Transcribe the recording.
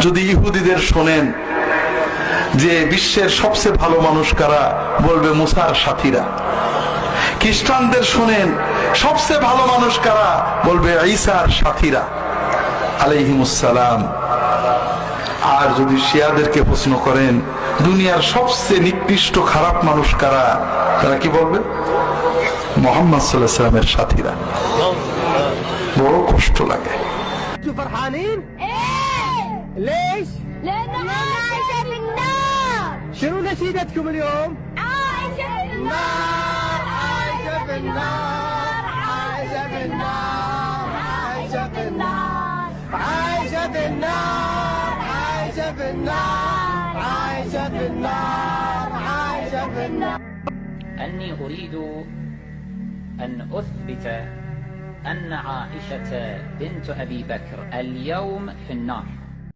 যদি ইহুদিদের শোনেন যে বিশ্বের সবচেয়ে ভালো মানুষ কারা, বলবে মুসার সাথীরা। খ্রিস্টানদের শোনেন সবচেয়ে ভালো মানুষ কারা, বলবে ঈসার সাথীরা আলাইহিমুসসালাম। আর যদি শিয়াদেরকে প্রশ্ন করেন দুনিয়ার সবচেয়ে নিকৃষ্ট খারাপ মানুষ কারা, তারা কি বলবে? মুহাম্মদ সাল্লাল্লাহু আলাইহি ওয়াসাল্লামের সাথীরা। বড় কষ্ট লাগে। فرحانين؟ ايه ليش؟ لأنها عايشة في النار. شنو نشيدتكم اليوم؟ عايشة في النار. عايشة في النار. عايشة في النار. عايشة في النار. عايشة في النار. عايشة في النار. عايشة في النار. عايشة في النار. أني أريد أن أثبت أن عائشة بنت أبي بكر اليوم في النار.